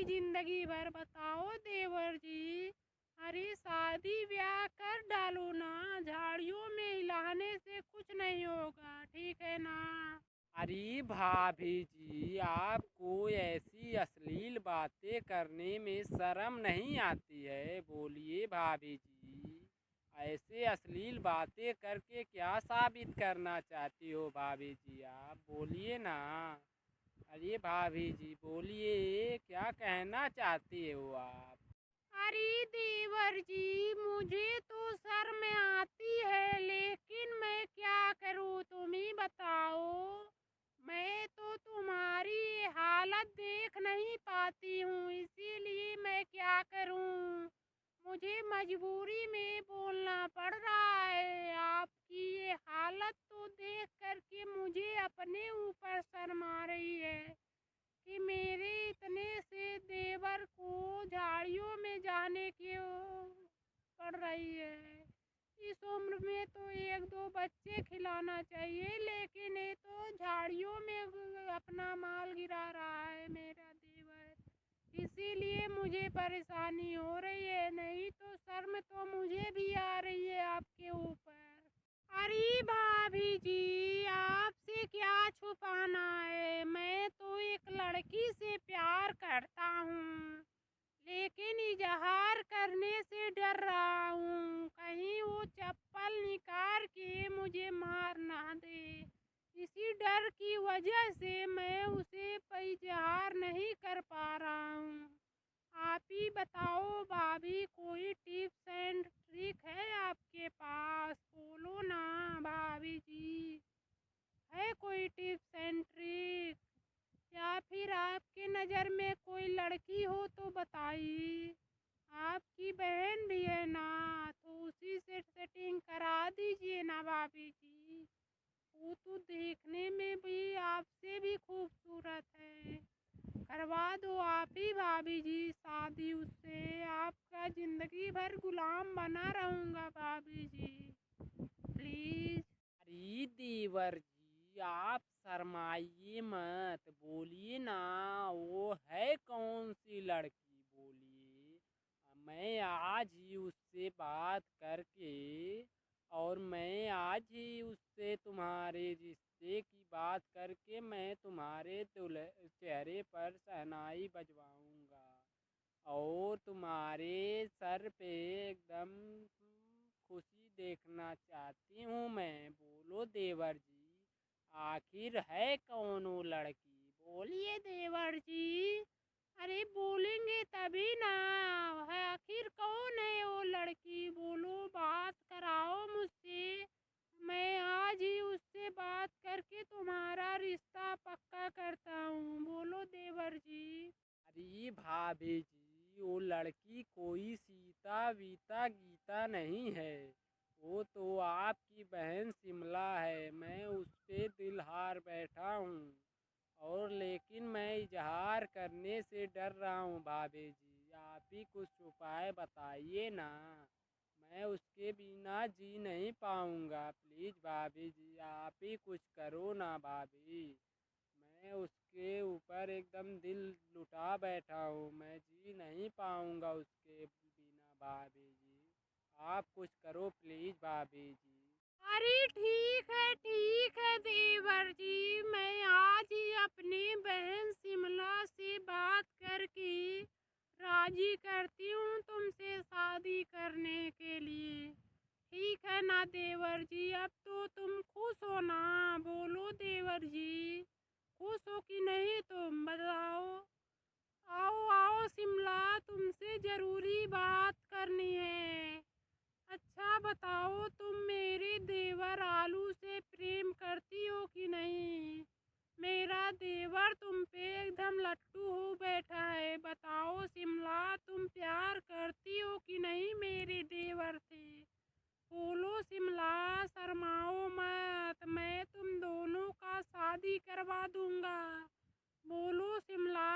पूरी जिंदगी भर। बताओ देवर जी, अरे शादी ब्याह कर डालो ना, झाड़ियों में हिलाने से कुछ नहीं होगा, ठीक है ना। अरे भाभी जी, आपको ऐसी अश्लील बातें करने में शर्म नहीं आती है? बोलिए भाभी जी, ऐसे अश्लील बातें करके क्या साबित करना चाहती हो भाभी जी? आप बोलिए ना। अरे भाभी जी बोलिए, क्या कहना चाहती हो आप? अरे देवर जी, मुझे तो शर्म आती है, लेकिन मैं क्या करूं, तुम ही बताओ। मैं तो तुम्हारी हालत देख नहीं पाती हूँ, इसीलिए मैं क्या करूं। मुझे मजबूरी में बोलना पड़ रहा है। आपकी ये हालत तो देख करके मुझे अपने ऊपर शर्म आ रही है कि मेरे इतने से देवर को झाड़ियों में जाने की पड़ रही है। इस उम्र में तो एक दो बच्चे खिलाना चाहिए, लेकिन ये तो झाड़ियों में अपना माल गिरा रहा है मेरा देवर। इसीलिए मुझे परेशानी हो रही है, नहीं तो शर्म तो मुझे भी आ रही है आपके ऊपर। अरे भाभी जी, आपसे क्या छुपाना है, मैं तो एक लड़की से प्यार करता हूँ, लेकिन इजहार करने से डर रहा हूँ, कहीं वो चप्पल निकाल के मुझे मार ना दे। इसी डर की वजह से मैं उसे इजहार नहीं कर पा रहा हूँ। आप ही बताओ भाभी, कोई टिप्स एंड ट्रिक है आपके पास? बोलो ना भाभी जी, है कोई टिप्स एंड ट्रिक? या फिर आपके नज़र में कोई लड़की हो तो बताइए। आपकी बहन भी है ना, तो उसी से सेटिंग करा दीजिए ना भाभी जी। वो तो देखने में भी आपसे भी खूबसूरत है। करवा दो आप ही भाभी जी शादी उससे, आपका जिंदगी भर गुलाम बना रहूंगा भाभी जी, प्लीज। अरे देवर जी, आप शर्माइए मत, बोलिए ना। वो है कौन सी लड़की, बोलिए। मैं आज ही उससे बात करके, और मैं आज ही उससे तुम्हारे रिश्ते की बात करके मैं तुम्हारे चेहरे पर शहनाई बजवाऊंगा, और तुम्हारे सर पे एकदम खुशी देखना चाहती हूँ मैं। बोलो देवर जी, आखिर है कौन वो लड़की? बोलिए देवर जी। अरे बोलेंगे तभी ना, है आखिर कौन है वो लड़की, बोलो, बात कराओ मुझसे। मैं आज ही उससे बात करके तुम्हारा रिश्ता पक्का करता हूँ, बोलो देवर जी। अरे भाभी जी, वो लड़की कोई सीता वीता गीता नहीं है। वो तो आपकी बहन शिमला है। मैं उस पे दिल हार बैठा हूँ, और लेकिन मैं इजहार करने से डर रहा हूँ भाभी जी। आप ही कुछ उपाय बताइए ना, मैं उसके बिना जी नहीं पाऊँगा। प्लीज़ भाभी जी, आप ही कुछ करो ना भाभी। मैं उसके ऊपर एकदम दिल लुटा बैठा हूँ, मैं जी नहीं पाऊँगा उसके बिना भाभी जी। आप कुछ करो प्लीज़ भाभी जी। अरे ठीक है देवर जी, मैं आज ही अपनी बहन शिमला से बात करके राजी करती हूँ तुमसे शादी करने के लिए। ठीक है ना देवर जी, अब तो तुम खुश हो ना, बोलो देवर जी, खुश हो कि नहीं तुम बताओ। आओ आओ शिमला, तुमसे जरूरी बात करनी है। अच्छा बताओ, तुम मेरे देवर आलू से प्रेम करती हो कि नहीं? मेरा देवर तुम पे एकदम लट्टू हो बैठा है, बताओ शिमला, तुम प्यार करती हो कि नहीं मेरे देवर से? बोलो शिमला, शर्माओ मत, मैं तुम दोनों का शादी करवा दूंगा, बोलो शिमला।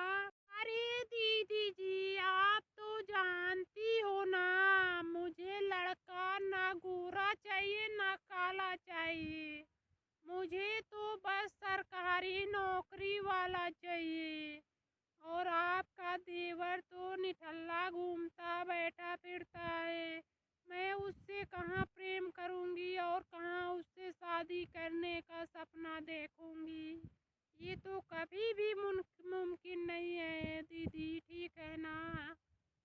अरे दीदी जी, आप तो जानती हो ना, मुझे लड़का ना गोरा चाहिए ना काला चाहिए, मुझे तो बस सरकारी नौकरी वाला चाहिए। और आपका देवर तो निठल्ला घूमता बैठा फिरता है। मैं उससे कहाँ प्रेम करूँगी और कहाँ उससे शादी करने का सपना देखूँगी। ये तो कभी भी मुमकिन नहीं है दीदी, ठीक है ना।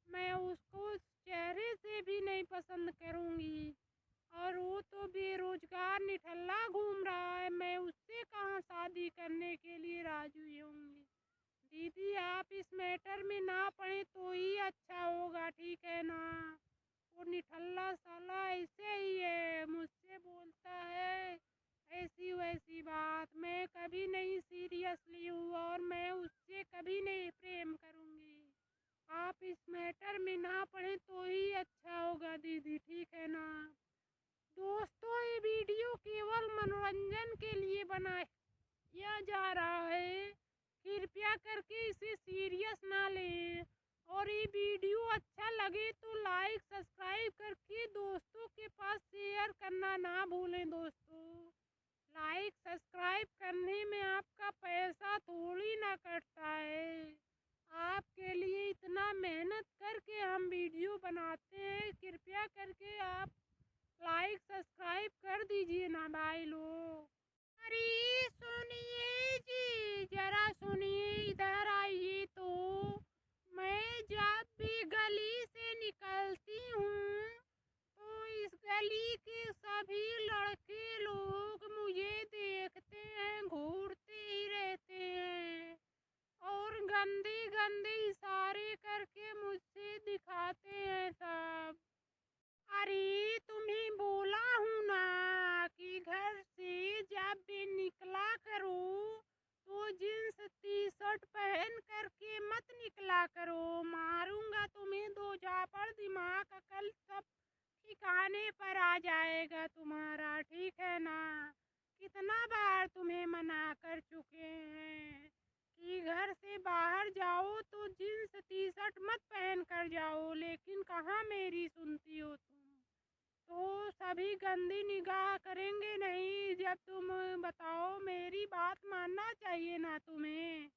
मैं उसको चेहरे से भी नहीं पसंद करूँगी और वो तो बेरोजगार निठल्ला घूम रहा है। मैं उससे कहाँ शादी करने के लिए राजी होंगी। दीदी आप इस मैटर में ना पड़े तो ही अच्छा होगा, ठीक है ना। वो निठल्ला साला ऐसे ही है, मुझसे बोलता है ऐसी वैसी बात। मैं कभी नहीं सीरियसली हूँ और मैं उससे कभी नहीं प्रेम करूँगी। आप इस मैटर में ना पड़े तो ही अच्छा होगा दीदी, ठीक है ना। दोस्तों ये वीडियो केवल मनोरंजन के लिए बनाया जा रहा है, कृपया करके इसे सीरियस ना लें। और ये वीडियो अच्छा लगे तो लाइक सब्सक्राइब करके दोस्तों के पास शेयर करना ना भूलें। दोस्तों लाइक सब्सक्राइब करने में आपका पैसा थोड़ी ना कटता है। आपके लिए इतना मेहनत करके हम वीडियो बनाते हैं, कृपया करके आप लाइक सब्सक्राइब कर दीजिए ना भाई लोग। अरे सुनिए जी, जरा सुनिए, इधर आइए तो। मैं जब भी गली से निकलती हूँ तो इस गली के सभी लड़के लोग मुझे देखते हैं, घूरते ही रहते हैं और गंदे गंदे इशारे करके मुझसे दिखाते हैं सब। अरे तुम्हें बोला हूँ ना कि घर से जब भी निकला करो तो जींस टी शर्ट पहन करके मत निकला करो। मारूंगा तुम्हें दो झापड़, दिमाग अकल सब ठिकाने पर आ जाएगा तुम्हारा, ठीक है ना। कितना बार तुम्हें मना कर चुके हैं कि घर से बाहर जाओ तो जींस टी शर्ट मत पहन कर जाओ, लेकिन कहाँ मेरी सुनती हो तुम। तो सभी गंदी निगाह करेंगे नहीं जब तुम बताओ। मेरी बात मानना चाहिए ना तुम्हें।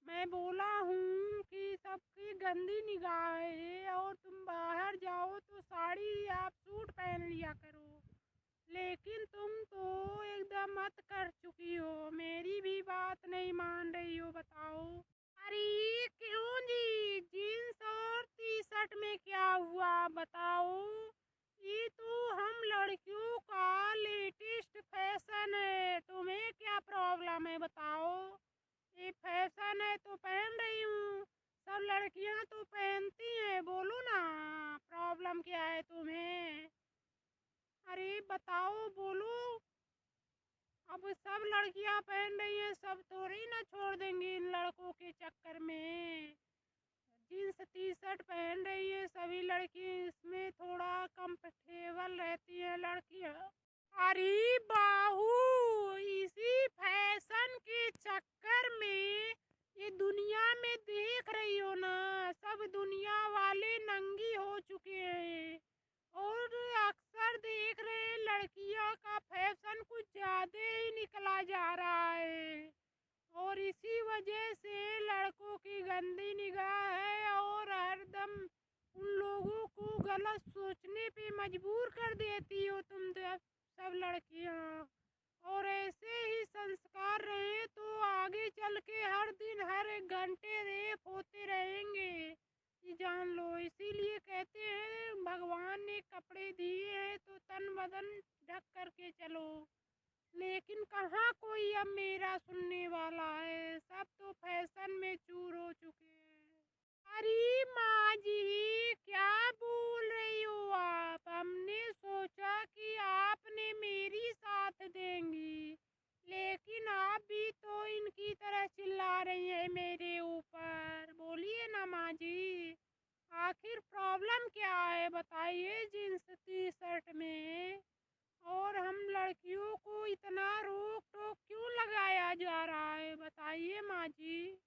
मैं बोला हूँ कि सबकी गंदी निगाह है और तुम बाहर जाओ तो साड़ी या सूट पहन लिया करो, लेकिन तुम तो एकदम मत कर चुकी हो। मेरी भी बात नहीं मान रही हो, बताओ। अरे क्यों जी, जीन्स और टी शर्ट में क्या हुआ बताओ। ये तो हम लड़कियों का लेटेस्ट फैशन है, तुम्हें क्या प्रॉब्लम है बताओ। ये फैशन है तो पहन रही हूँ, सब लड़कियां तो पहनती हैं, बोलो ना प्रॉब्लम क्या है तुम्हें। अरे बताओ, बोलो। अब सब लड़कियां पहन रही हैं, सब थोड़ी ना छोड़ देंगी इन लड़कों के चक्कर में। जीन्स टी शर्ट पहन रही है सभी लड़की, इसमें थोड़ा कंफर्टेबल रहती है लड़कियां। अरे बाहू, इसी फैशन के चक्कर में ये दुनिया में देख रही हो ना, सब दुनिया वाले नंगी हो चुके हैं और अक्सर देख रहे हैं लड़कियों का फैशन कुछ ज्यादा ही निकला जा रहा है और इसी वजह से लड़कों की गंदी निगाह है और हरदम उन लोगों को गलत सोचने पे मजबूर कर देती हो तुम सब लड़कियां। और ऐसे ही संस्कार रहे तो आगे चल के हर दिन हर एक घंटे रेप होते रहेंगे, ये जान लो। इसीलिए कहते हैं भगवान ने कपड़े दिए हैं तो तन बदन ढक करके चलो, लेकिन कहाँ कोई अब मेरा सुनने वाला है। सब तो फैशन में चूर हो चुके हैं। अरे माँ जी, क्या बोल रही हो आप। हमने सोचा कि आपने मेरी साथ देंगी, लेकिन आप भी तो इनकी तरह चिल्ला रही है मेरे ऊपर। बोलिए ना माँ जी, आखिर प्रॉब्लम क्या है बताइए जींस टी शर्ट में। और हम लड़कियों को इतना रोक टोक क्यों लगाया जा रहा है बताइए माँ जी।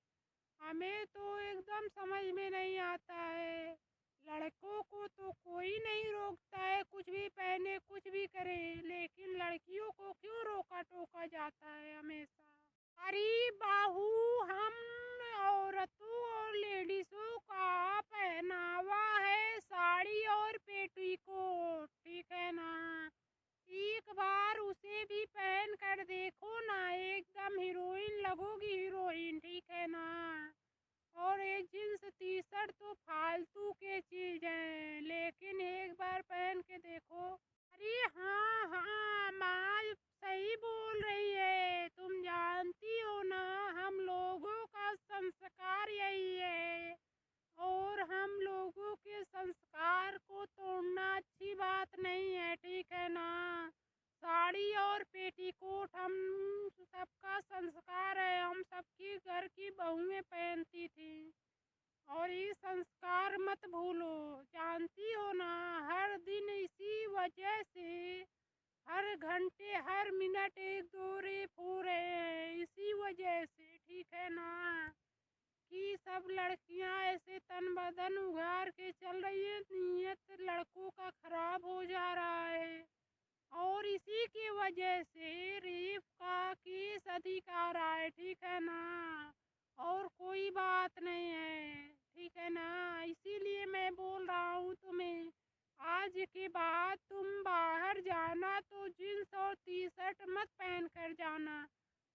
हमें तो एकदम समझ में नहीं आता है। लड़कों को तो कोई नहीं रोकता है, कुछ भी पहने कुछ भी करे, लेकिन लड़कियों को क्यों रोका टोका जाता है हमेशा। अरे बाहू, हम औरतों और लेडीज़ों का पहनावा है साड़ी और पेटीकोट, ठीक है ना। एक बार उसे भी पहन कर देखो ना, एकदम हीरोइन लगोगी, हीरोइन, ठीक है ना। और ये जींस टी शर्ट तो फालतू के चीज है, लेकिन एक बार पहन के देखो। अरे हाँ हाँ, माँ सही बोल रही है। तुम जानती हो ना, हम लोगों का संस्कार यही है, और हम लोगों के संस्कार को तोड़ना अच्छी बात नहीं है, ठीक है ना। साड़ी और पेटीकोट हम सबका संस्कार है, हम सबकी घर की बहुएं पहनती थी, और ये संस्कार मत भूलो। जानती हो ना, हर दिन इसी वजह से हर घंटे हर मिनट एक दो रेप हो रहे हैं, इसी वजह से, ठीक है ना। कि सब लड़कियां ऐसे तन बदन उघार के चल रही है, नीयत लड़कों का खराब हो जा रहा है, और इसी की वजह से रेप का केस अधिक आ रहा है, ठीक है ना। और कोई बात नहीं है, ठीक है ना। इसीलिए मैं बोल रहा हूँ तुम्हें, आज के बाद तुम बाहर जाना तो जींस और टी शर्ट मत पहन कर जाना।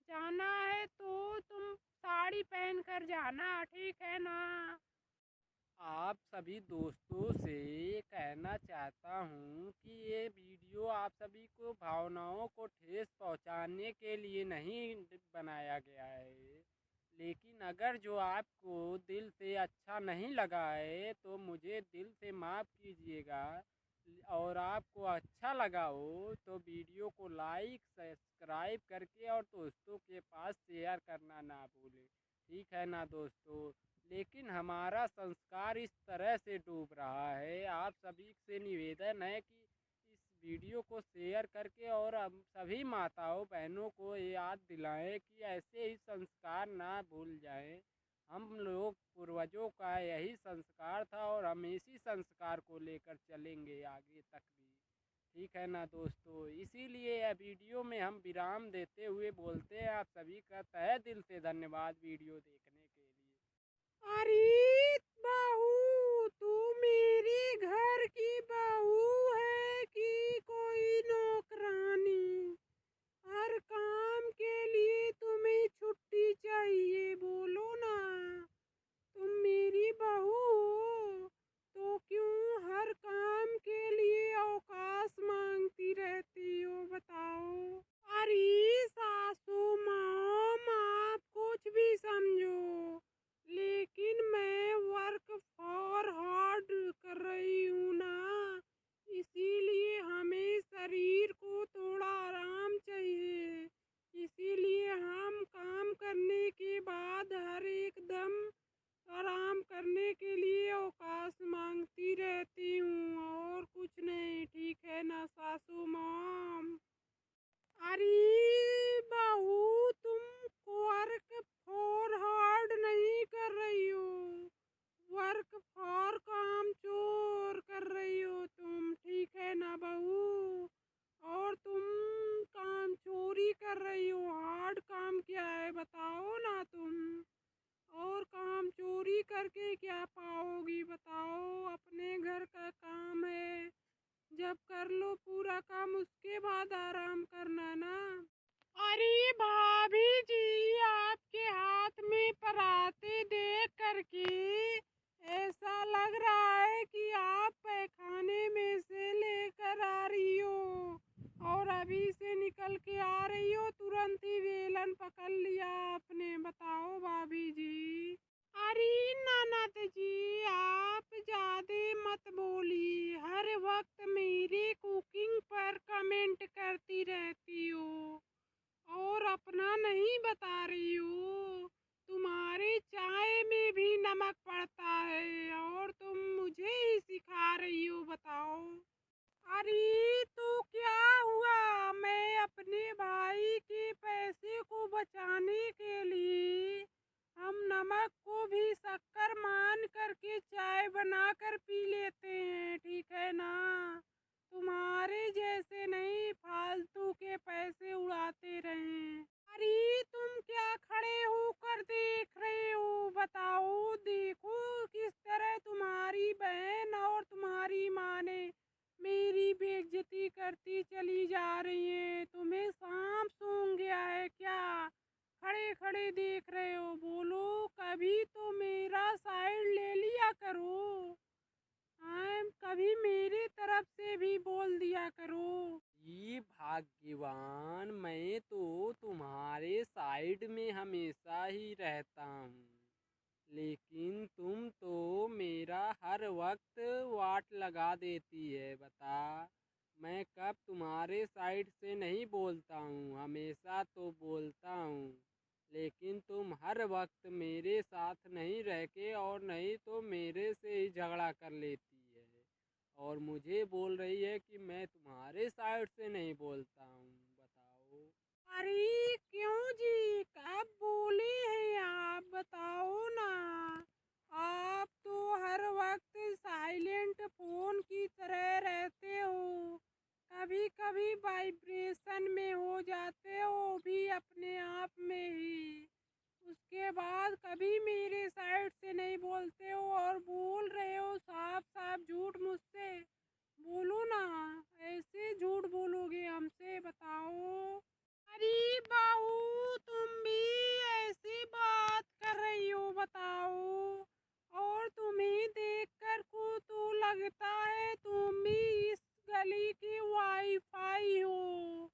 जाना है तो तुम साड़ी पहन कर जाना, ठीक है ना। आप सभी दोस्तों से कहना चाहता हूँ कि ये वीडियो आप सभी को भावनाओं को ठेस पहुँचाने के लिए नहीं बनाया गया है, लेकिन अगर जो आपको दिल से अच्छा नहीं लगा है तो मुझे दिल से माफ़ कीजिएगा, और आपको अच्छा लगा हो तो वीडियो को लाइक सब्सक्राइब करके और दोस्तों के पास शेयर करना ना भूलें, ठीक है ना दोस्तों। लेकिन हमारा संस्कार इस तरह से डूब रहा है, आप सभी से निवेदन है कि इस वीडियो को शेयर करके और हम सभी माताओं बहनों को याद दिलाएं कि ऐसे ही संस्कार ना भूल जाएं। हम लोग पूर्वजों का यही संस्कार था और हम इसी संस्कार को लेकर चलेंगे आगे तक भी, ठीक है ना दोस्तों। इसीलिए यह वीडियो में हम विराम देते हुए बोलते हैं आप सभी का तहे दिल से धन्यवाद वीडियो देखने के लिए। अरे बहू, तू मेरे घर की बहू है कि कोई नौकरानी? हर काम के लिए तुम्हें छुट्टी चाहिए, बोलो ना। तुम मेरी बहू हो तो क्यों हर काम के लिए अवकाश मांगती रहती हो, बताओ। अरे सासू माँ, आप कुछ भी समझो, लेकिन मैं वर्क फॉर हार्ड कर रही हूँ ना, इसीलिए हमें शरीर को थोड़ा आराम चाहिए। इसीलिए हम काम करने के बाद हर एकदम आराम करने के लिए अवकाश मांगती रहती हूँ, और कुछ नहीं, ठीक है ना सासू माँ। अरे बहू, तुम वर्क फॉर हार्ड नहीं कर रही हो, वर्क फॉर काम चोर कर रही हो तुम, ठीक है ना बहू। और तुम काम चोरी कर रही हो, हार्ड काम क्या है बताओ ना तुम। और काम चोरी करके क्या पाओगी बताओ। अपने घर का काम है, जब कर लो पूरा काम उसके बाद आराम करना ना। अरे भाभी जी, आपके हाथ में पराठे देख करके ऐसा लग रहा है कि आप पैखाने में से लेकर आ रही हो, और अभी से निकल के आ रही हो, तुरंत ही वेलन पकड़ लिया आपने, बताओ भाभी जी। अरे ननद जी, आप ज्यादा मत बोली, हर वक्त मेरे कुकिंग पर कमेंट करती रहती हो, और अपना नहीं बता रही हो। तुम्हारे चाय में भी नमक पड़ता है, और तुम मुझे ही सिखा रही हो, बताओ। अरे तो क्या हुआ, मैं अपने भाई के पैसे को बचाने के लिए हम नमक को भी शक्कर मान करके चाय बनाकर पी लेते हैं, ठीक है ना। तुम्हारे जैसे नहीं फालतू के पैसे उड़ाते रहें। अरे तुम क्या खड़े होकर देख रहे हो, खड़े देख रहे हो? बोलो, कभी तो मेरा साइड ले लिया करो। हाँ, कभी मेरी तरफ से भी बोल दिया करो। ये भाग्यवान, मैं तो तुम्हारे साइड में हमेशा ही रहता हूँ, लेकिन तुम तो मेरा हर वक्त वाट लगा देती है। बता, मैं कब तुम्हारे साइड से नहीं बोलता हूँ, हमेशा तो बोलता हूँ, लेकिन तुम हर वक्त मेरे साथ नहीं रह के और नहीं तो मेरे से ही झगड़ा कर लेती है और मुझे बोल रही है कि मैं तुम्हारे साइड से नहीं बोलता हूँ। बताओ। अरे क्यों जी, कब बोले हैं आप? बताओ ना। आप तो हर वक्त साइलेंट फोन की तरह रहते हो। कभी कभी वाइब्रेशन में हो जाते हो भी अपने आप में ही। उसके बाद कभी मेरे साइड से नहीं बोलते हो और बोल रहे हो साफ साफ झूठ मुझसे। बोलो ना, ऐसे झूठ बोलोगे हमसे? बताओ। अरे बहू, तुम भी ऐसी बात कर रही हो? बताओ। और तुम्हें देखकर को तो लगता है तुम भी इस गली की वाईफाई हो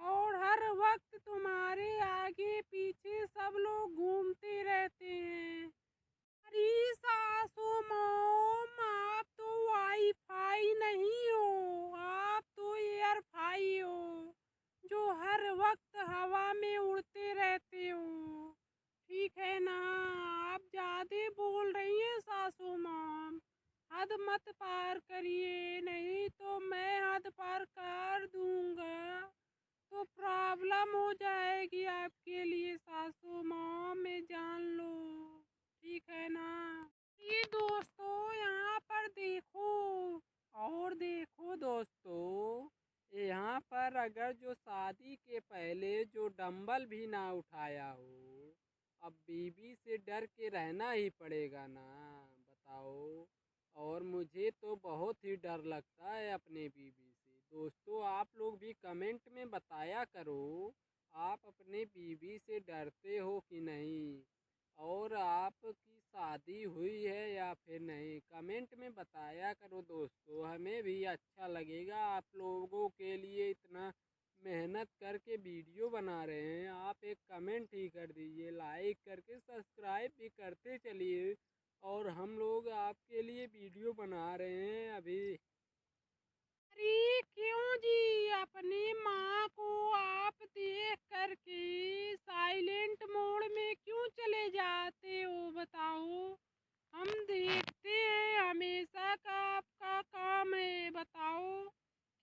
और हर वक्त तुम्हारे आगे पीछे सब लोग घूमते रहते हैं। अरे सासू मॉम, आप तो वाईफाई नहीं हो, आप तो एयरफाई हो, जो हर वक्त हवा में उड़ते रहते हो। ठीक है ना? आप ज्यादा बोल रही हैं सासू मॉम। हद मत पार करिए, नहीं तो मैं हद पार कर दूंगा तो प्रॉब्लम हो जाएगी आपके लिए सासू मॉम, में जान लो। ठीक है ना? ये दोस्तों, यहाँ पर देखो। और देखो दोस्तों, यहाँ पर अगर जो शादी के पहले जो डंबल भी ना उठाया हो, अब बीबी से डर के रहना ही पड़ेगा ना। बताओ। और मुझे तो बहुत ही डर लगता है अपने बीबी से। दोस्तों, आप लोग भी कमेंट में बताया करो, आप अपने बीबी से डरते हो कि नहीं, और आपकी शादी हुई है या फिर नहीं, कमेंट में बताया करो दोस्तों। हमें भी अच्छा लगेगा, आप लोगों के लिए इतना मेहनत करके वीडियो बना रहे हैं। आप एक कमेंट ही कर दीजिए, लाइक करके सब्सक्राइब भी करते चलिए, और हम लोग आपके लिए वीडियो बना रहे हैं अभी। अरे क्यों जी, अपनी माँ को आप देख करके साइलेंट मोड में क्यों चले जाते हो? बताओ। हम देखते हैं, हमेशा का आपका काम है। बताओ,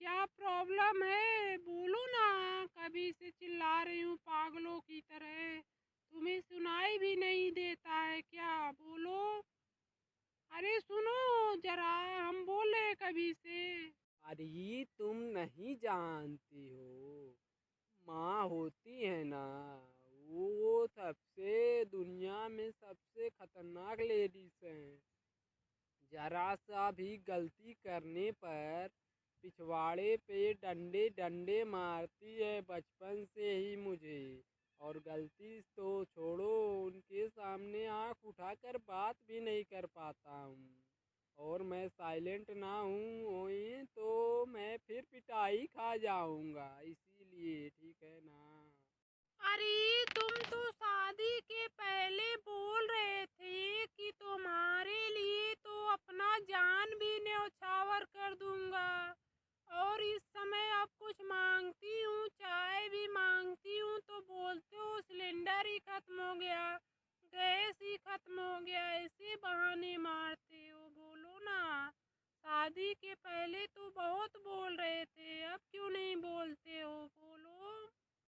क्या प्रॉब्लम है? बोलो ना। कभी से चिल्ला रही हूँ पागलों की तरह, तुम्हें सुनाई भी नहीं देता है क्या? बोलो। अरे सुनो जरा, हम बोले कभी से। अरे तुम नहीं जानती हो, माँ होती है ना, वो सबसे दुनिया में सबसे खतरनाक लेडीज हैं। जरा सा भी गलती करने पर पिछवाड़े पे डंडे डंडे मारती है बचपन से ही मुझे। और गलती तो छोड़ो, उनके सामने आँख उठाकर बात भी नहीं कर पाता हूँ। और मैं साइलेंट ना हूँ तो मैं फिर पिटाई खा जाऊंगा, इसीलिए। ठीक है ना? अरे तुम तो शादी के पहले बोल रहे थे कि तुम्हारे लिए तो अपना जान भी न्यौछावर कर दूंगा, और इस समय अब कुछ मांगती हूँ, चाय भी मांगती हूँ तो बोलते हो सिलेंडर ही खत्म हो गया, गैस ही खत्म हो गया, ऐसे बहाने मारते हो। बोलो ना। शादी के पहले तो बहुत बोल रहे थे, अब क्यों नहीं बोलते हो? बोलो।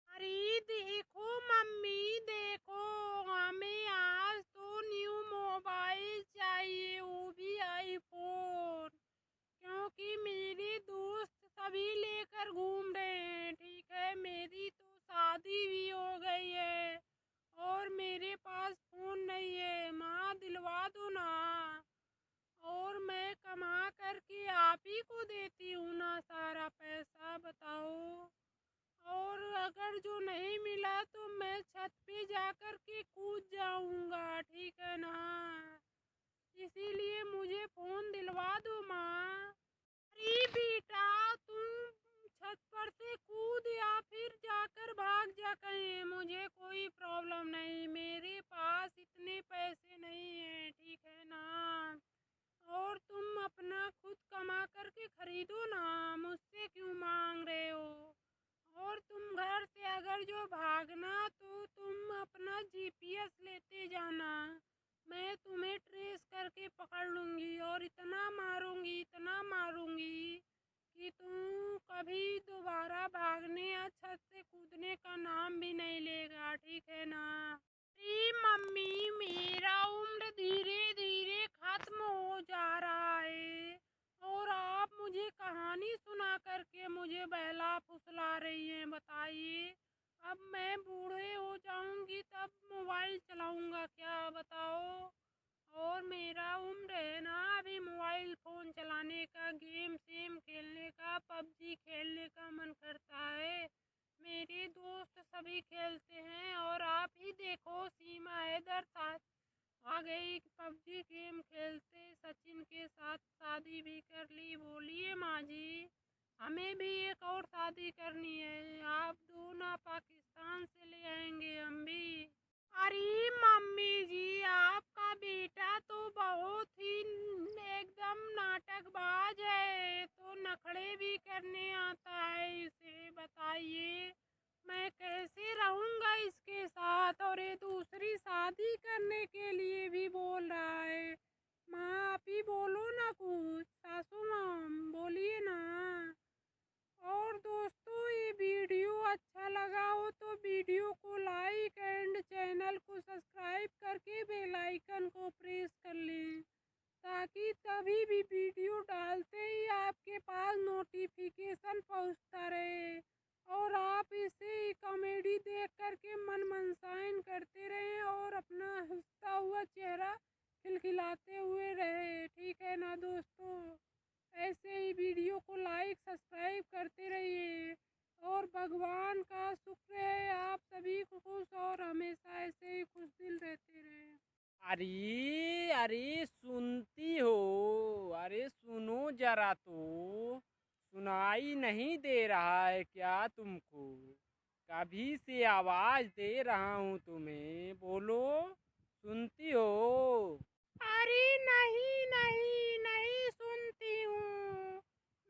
अरे देखो मम्मी, देखो, हमें आज तो न्यू मोबाइल चाहिए, वो भी आईफोन, क्योंकि मेरे दोस्त सभी लेकर घूम रहे हैं। ठीक है, मेरी तो शादी भी हो गई है और मेरे पास फोन नहीं है। माँ, दिलवा दो ना, और मैं कमा करके आप ही को देती हूँ ना सारा पैसा। बताओ। और अगर जो नहीं मिला तो मैं छत छत पे जाकर के कूद जाऊंगा, ठीक है ना। इसीलिए मुझे फोन दिलवा दो माँ। अरे बेटा, तुम छत पर से कूद या फिर जाकर भाग जा कहीं, मुझे कोई प्रॉब्लम नहीं, मेरे पास इतने पैसे नहीं है, ठीक है ना। और तुम अपना खुद कमा करके खरीदो ना, मुझसे क्यों मांग रहे हो। और तुम घर से अगर जो भागना तो तुम अपना जीपीएस लेते जाना, मैं तुम्हें ट्रेस करके पकड़ लूंगी और इतना मारूंगी कि तुम कभी दोबारा भागने या छत से कूदने का नाम भी नहीं लेगा, ठीक है ना। अरे मम्मी, मेरा उम्र धीरे धीरे खत्म हो जा रहा है और आप मुझे कहानी सुना करके मुझे बहला फुसला रही हैं। बताइए, अब मैं बूढ़े हो जाऊंगी तब मोबाइल चलाऊंगा क्या, बताओ। और मेरा उम्र है ना अभी मोबाइल फ़ोन चलाने का, गेम सेम खेलने का, पबजी खेलने का मन करता है। मेरे दोस्त सभी खेलते हैं और आप ही देखो, सीमा हैदर साथ आ गई पबजी गेम खेलते, सचिन के साथ शादी भी कर ली। बोलिए माँ जी, हमें भी एक और शादी करनी है, आप दो ना पाकिस्तान से ले आएंगे हम भी। अरे मम्मी जी, आपका बेटा तो बहुत ही एकदम नाटकबाज है, तो नखड़े भी करने आता है इसे। बताइए, मैं कैसे रहूंगा इसके साथ, और ये दूसरी शादी करने के लिए भी बोल रहा है। माँ, आप ही बोलो ना कुछ, सासू माँ बोलिए ना। और दोस्तों, ये वीडियो अच्छा लगा हो तो वीडियो को लाइक एंड चैनल को सब्सक्राइब करके बेल आइकन को प्रेस कर लें, ताकि तभी भी वीडियो डालते ही आपके पास नोटिफिकेशन पहुंचता रहे और आप इसे कॉमेडी देख करके मन मनसाइन करते रहें और अपना हंसता हुआ चेहरा खिलखिलाते हुए रहे, ठीक है ना दोस्तों। ऐसे ही वीडियो को लाइक सब्सक्राइब करते रहिए और भगवान का शुक्र है आप सभी को खुश और हमेशा ऐसे ही खुश दिल रहते रहे। अरे अरे, सुनती हो? अरे सुनो जरा, तो सुनाई नहीं दे रहा है क्या तुमको? कभी से आवाज दे रहा हूँ तुम्हें, बोलो, सुनती हो? अरे नहीं नहीं नहीं सुनती हूँ,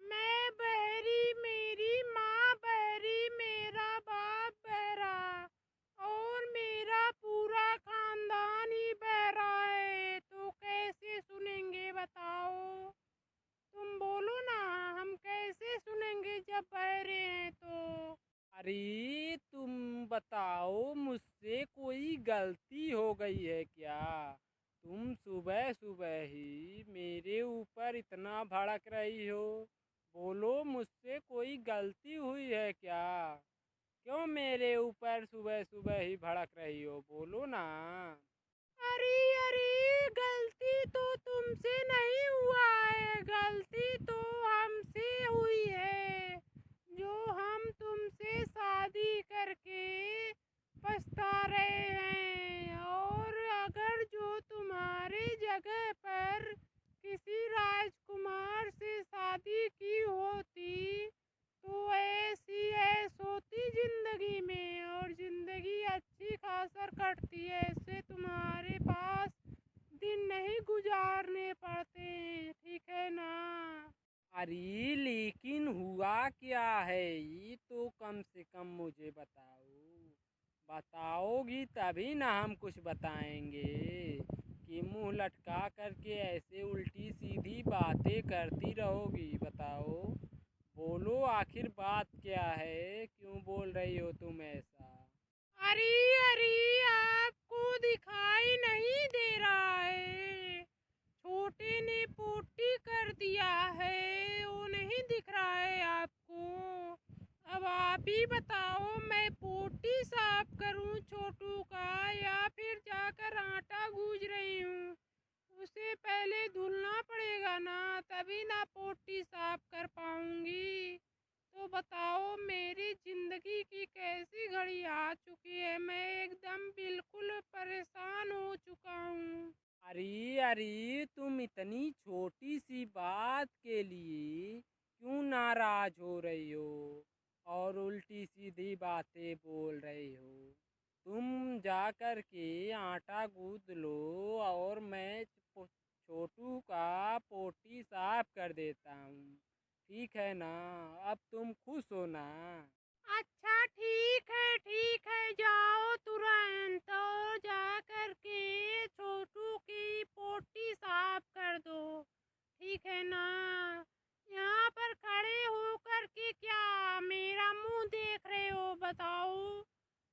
मैं बहरी, मेरी माँ बहरी, मेरा बाप बहरा और मेरा पूरा खानदान ही बहरा है, तो कैसे सुनेंगे बताओ। तुम बोलो ना, हम कैसे सुनेंगे जब बहरे हैं तो। अरे तुम बताओ, मुझसे कोई गलती हो गई है क्या? तुम सुबह सुबह ही मेरे ऊपर इतना भड़क रही हो, बोलो, मुझसे कोई गलती हुई है क्या? क्यों मेरे ऊपर सुबह सुबह ही भड़क रही हो, बोलो ना। अरे अरे, गलती तो तुमसे नहीं हुआ है, गलती तो हमसे हुई है, जो हम तुमसे शादी करके पछता रहे हैं। और अगर जो तुम्हारे जगह पर किसी राजकुमार से शादी की होती तो ऐसी ऐश होती जिंदगी में, और जिंदगी अच्छी खासा कटती, ऐसे तुम्हारे पास दिन नहीं गुजारने पड़ते हैं, ठीक है ना। अरे लेकिन हुआ क्या है, ये तो कम से कम मुझे बताओ। बताओगी तभी ना हम कुछ बताएंगे, कि मुंह लटका करके ऐसे उल्टी सीधी बातें करती रहोगी। बताओ, बोलो, आखिर बात क्या है, क्यों बोल रही हो तुम ऐसा? अरे अरे, आपको दिखाई नहीं दे रहा है, छोटे ने पोटी कर दिया है, वो नहीं दिख रहा है आपको। अब आप ही बताओ, मैं पोटी साफ करूं छोटू का या फिर जाकर आटा गूंज रही हूँ। उसे पहले धुलना पड़ेगा ना, तभी ना पोटी साफ कर पाऊंगी। तो बताओ, मेरी जिंदगी की कैसी घड़ी आ चुकी है, मैं एकदम परेशान हो चुका हूँ। अरे अरे, तुम इतनी छोटी सी बात के लिए क्यों नाराज हो रही हो और उल्टी सीधी बातें बोल रही हो? तुम जा कर के आटा गूंद लो और मैं छोटू का पोटी साफ कर देता हूँ। ठीक है ना? अब तुम खुश हो ना? अच्छा ठीक है, जाओ तुरंत और जा कर के छोटू की पोटी साफ कर दो। ठीक है ना? यहाँ पर खड़े होकर के क्या मेरा मुंह देख रहे हो? बताओ,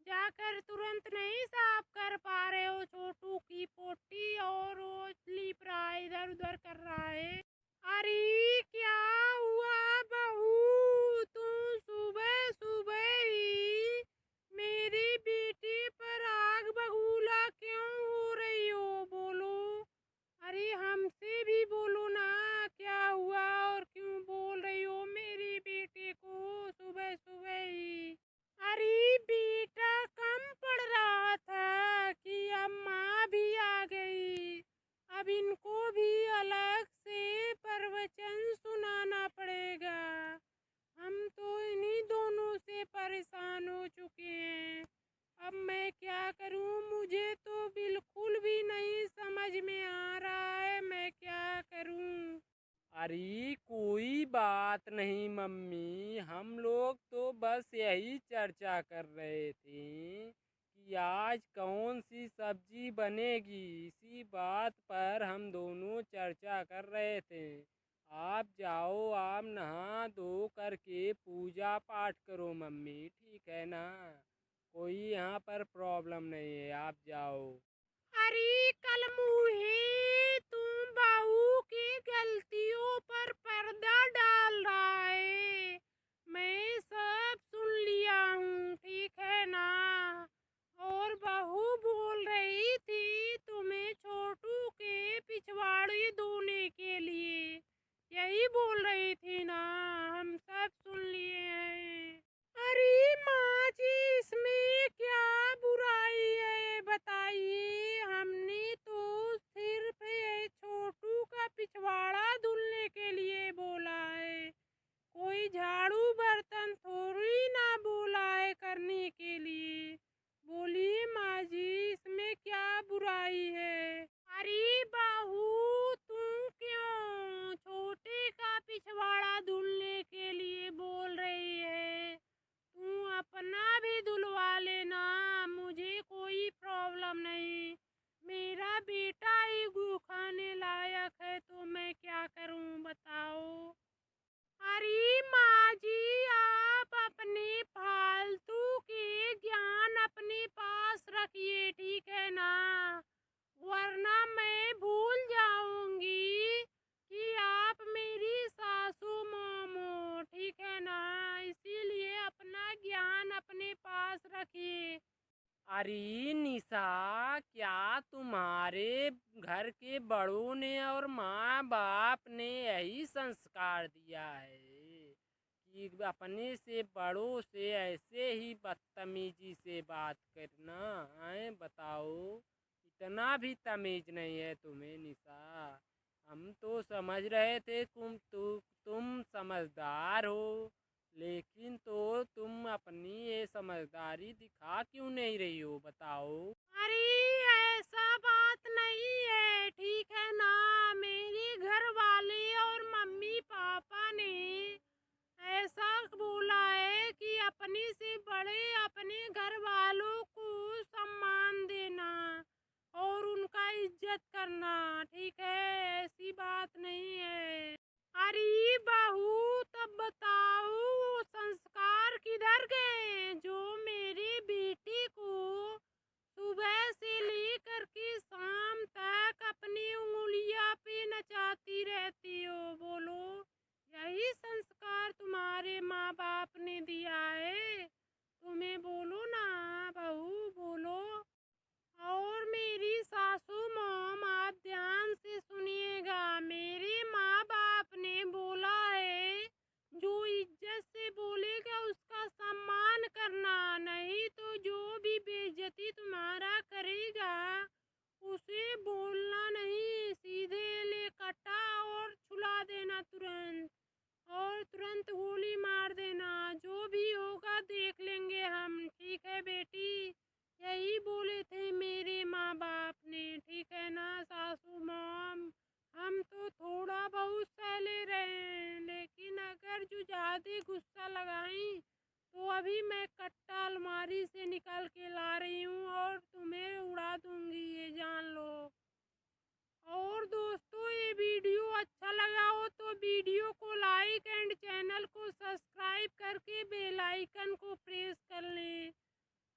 जाकर तुरंत नहीं साफ कर पा रहे हो छोटू की पोटी और वो स्लीप रहा है, इधर उधर कर रहा है। अरे क्या हुआ बहू, तुम सुबह सुबह ही मेरी बेटी पर आग बबूला क्यों हो रही हो? बोलो, अरे हमसे भी बोलो ना, क्या हुआ और क्यों बोल रही हो मेरी बेटे को सुबह सुबह ही? अरे बेटा कम पड़ रहा था कि अब माँ भी आ गई, अब इनको भी अलग से प्रवचन सुनाना पड़ेगा। हम तो इन्हीं दोनों से परेशान हो चुके हैं। अब मैं क्या करूं? मुझे तो बिल्कुल भी नहीं समझ में आ रहा है, मैं क्या करूं? अरे कोई बात नहीं मम्मी, हम लोग तो बस यही चर्चा कर रहे थे कि आज कौन सी सब्जी बनेगी। इसी बात पर हम दोनों चर्चा कर रहे थे। आप जाओ, आप नहा धो करके पूजा पाठ करो मम्मी, ठीक है ना? कोई यहाँ पर प्रॉब्लम नहीं है, आप जाओ। अरे कल मुहे तुम बहू की गलतियों पर पर्दा डाल रहा है, मैं सब सुन लिया हूँ, ठीक है ना? और बहू बोल रही थी तुम्हें छोटू के पिछवाड़े धोने के लिए, यही बोल रही थी ना? हम सब सुन लिए हैं। अरे माँ जी, इसमें क्या बुराई है बताइए? हमने तो सिर्फ ये छोटू का पिछवाड़ा धुलने के लिए बोला है, कोई झाड़ू बर्तन थोड़ी ना बोला है करने के लिए। बोलिए माँ जी, इसमें क्या बुराई है? अरे बहू, तुम क्यों छोटे का पिछवाड़ा धुलने के लिए बोल रही है? तू अपना भी धुलवा लेना, मुझे कोई प्रॉब्लम नहीं। मेरा बेटा ही गू खाने लायक है तो मैं क्या करूं बताओ? अरे माँ जी, आप अपने फालतू के ज्ञान अपने पास रखिए, ठीक है ना? वरना मैं भूल जाऊंगी कि आप मेरी सासू माँ हो, ठीक है ना? इसीलिए अपना ज्ञान अपने पास रखिए। अरे निशा, क्या तुम्हारे घर के बड़ों ने और माँ बाप ने यही संस्कार दिया है कि अपने से बड़ों से ऐसे ही बदतमीजी से बात करना है? बताओ, इतना भी तमीज नहीं है तुम्हें निशा? हम तो समझ रहे थे तुम समझदार हो, लेकिन तो तुम अपनी ये समझदारी दिखा क्यों नहीं रही हो? बताओ। अरे ऐसा बात नहीं है, ठीक है ना? मेरे घर वाले और मम्मी पापा ने ऐसा बोला है कि अपने से बड़े अपने घर वालों को सम्मान देना और उनका इज्जत करना, ठीक है? ऐसी बात नहीं है। अरे बहू, तब बताओ वो संस्कार किधर गए जो मेरी बेटी को सुबह से लेकर के शाम तक अपनी उंगलियां पे नचाती रहती हो? बोलो, यही संस्कार तुम्हारे माँ बाप ने दिया है तुम्हें? बोलो ना बहू, बोलो। और मेरी सासू मॉम, आप ध्यान से सुनिएगा, मेरे माँ बाप ने बोला है जो इज्जत से बोलेगा उसका सम्मान करना, नहीं तो जो भी बेइज्जती तुम्हारा करेगा ज़्यादा गुस्सा लगाई तो अभी मैं कट्टा अलमारी से निकाल के ला रही हूँ और तुम्हें उड़ा दूंगी, ये जान लो। और दोस्तों, ये वीडियो अच्छा लगा हो तो वीडियो को लाइक एंड चैनल को सब्सक्राइब करके बेल आइकन को प्रेस कर लें,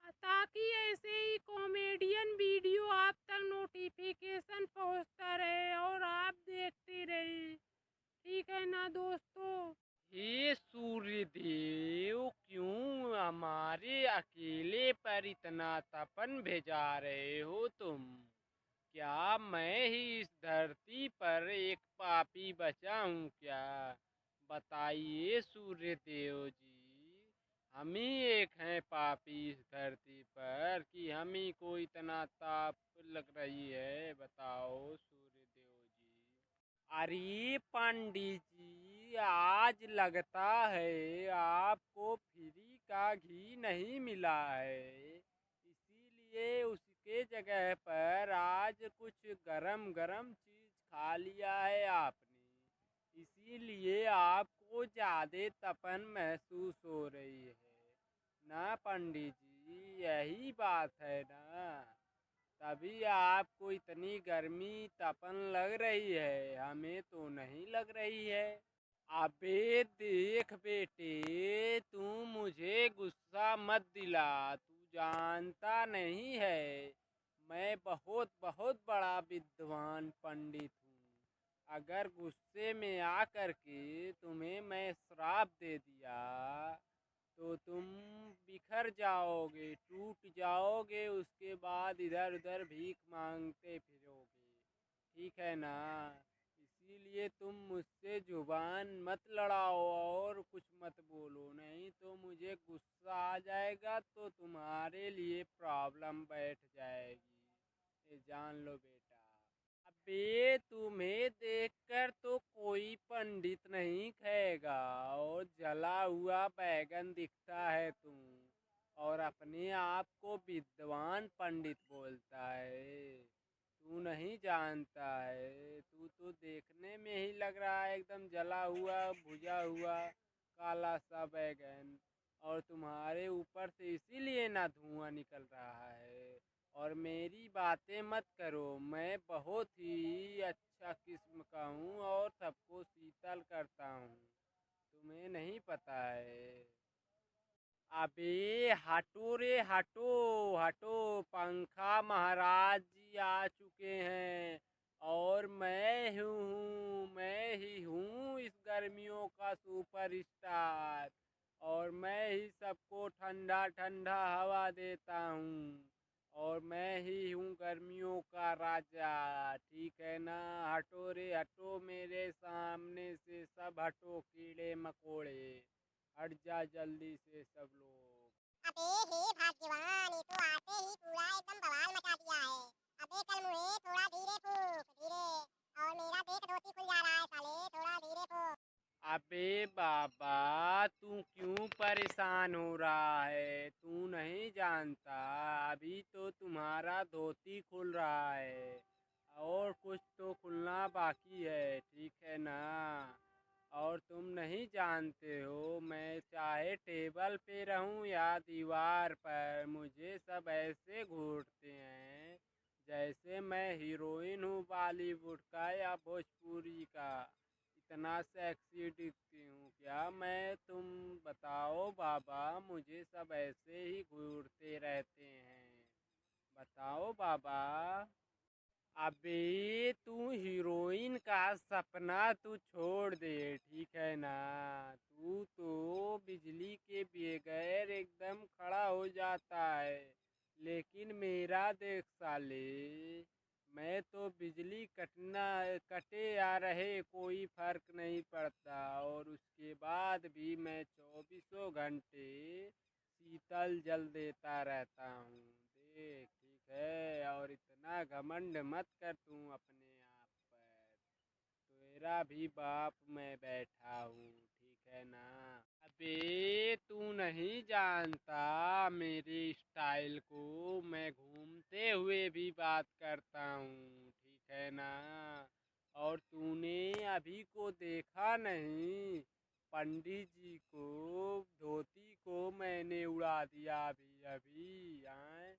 ताकि ऐसे ही कॉमेडियन वीडियो आप तक नोटिफिकेशन पहुंचता रहे और आप देखते रहे। ठीक है ना दोस्तों? हे सूर्यदेव, क्यों हमारे अकेले पर इतना तपन भेजा रहे हो तुम? क्या मैं ही इस धरती पर एक पापी बचा हूँ क्या? बताइए सूर्यदेव जी, हम ही एक हैं पापी इस धरती पर कि हम ही को इतना ताप लग रही है? बताओ सूर्यदेव जी। अरे पंडित जी, आज लगता है आपको फ्री का घी नहीं मिला है, इसीलिए उसके जगह पर आज कुछ गरम गरम चीज खा लिया है आपने, इसीलिए आपको ज्यादा तपन महसूस हो रही है ना पंडित जी? यही बात है ना, तभी आपको इतनी गर्मी तपन लग रही है, हमें तो नहीं लग रही है। अबे देख बेटे, तू मुझे गुस्सा मत दिला, तू जानता नहीं है मैं बहुत बहुत बड़ा विद्वान पंडित हूँ। अगर गुस्से में आकर के तुम्हें मैं श्राप दे दिया तो तुम बिखर जाओगे, टूट जाओगे, उसके बाद इधर उधर भीख मांगते फिरोगे। ठीक है ना? इसीलिए तुम मुझसे जुबान मत लड़ाओ और कुछ मत बोलो, नहीं तो मुझे गुस्सा आ जाएगा तो तुम्हारे लिए प्रॉब्लम बैठ जाएगी, ये जान लो बेटा। अबे तुम्हें देखकर तो कोई पंडित नहीं कहेगा, और जला हुआ बैगन दिखता है तुम, और अपने आप को विद्वान पंडित बोलता है। तू नहीं जानता है, तू तो देखने में ही लग रहा है एकदम जला हुआ भुजा हुआ काला सा बैगन, और तुम्हारे ऊपर से इसीलिए ना धुआं निकल रहा है। और मेरी बातें मत करो, मैं बहुत ही अच्छा किस्म का हूँ और सबको शीतल करता हूँ, तुम्हें नहीं पता है। अबे हटो रे हटो, हटो, पंखा महाराज जी आ चुके हैं और मैं ही हूँ इस गर्मियों का सुपरस्टार, और मैं ही सबको ठंडा ठंडा हवा देता हूँ, और मैं ही हूँ गर्मियों का राजा। ठीक है ना? हटो रे हटो, मेरे सामने से सब हटो, कीड़े मकोड़े हट जा जल्दी से सब लोग। अबे हे भाग्यवान, ये तो आते ही पूरा एकदम बवाल मचा दिया है। अबे कल मुझे थोड़ा धीरे फूक, धीरे, और मेरा देख धोती खुल जा रहा है साले, थोड़ा धीरे फूक। अबे बाबा, तू क्यों परेशान हो रहा है? तू नहीं जानता, अभी तो तुम्हारा धोती खुल रहा है और कुछ तो खुलना बाकी है। ठीक है ना? और तुम नहीं जानते हो, मैं चाहे टेबल पे रहूं या दीवार पर, मुझे सब ऐसे घूरते हैं जैसे मैं हीरोइन हूँ बॉलीवुड का या भोजपुरी का। इतना सेक्सी दिखती हूँ क्या मैं? तुम बताओ बाबा, मुझे सब ऐसे ही घूरते रहते हैं, बताओ बाबा। अबे तू हीरोइन का सपना तू छोड़ दे, ठीक है ना? तू तो बिजली के बगैर एकदम खड़ा हो जाता है, लेकिन मेरा देख साले, मैं तो बिजली कटे या रहे कोई फर्क नहीं पड़ता, और उसके बाद भी मैं 24 घंटे शीतल जल देता रहता हूँ। देख, ठीक है? और इतना घमंड मत कर तू अपने आप पर, तेरा भी बाप मैं बैठा हूँ, ठीक है ना? अबे तू नहीं जानता मेरे स्टाइल को, मैं घूमते हुए भी बात करता हूँ, ठीक है ना? और तूने अभी को देखा नहीं, पंडित जी को धोती को मैंने उड़ा दिया अभी अभी आए,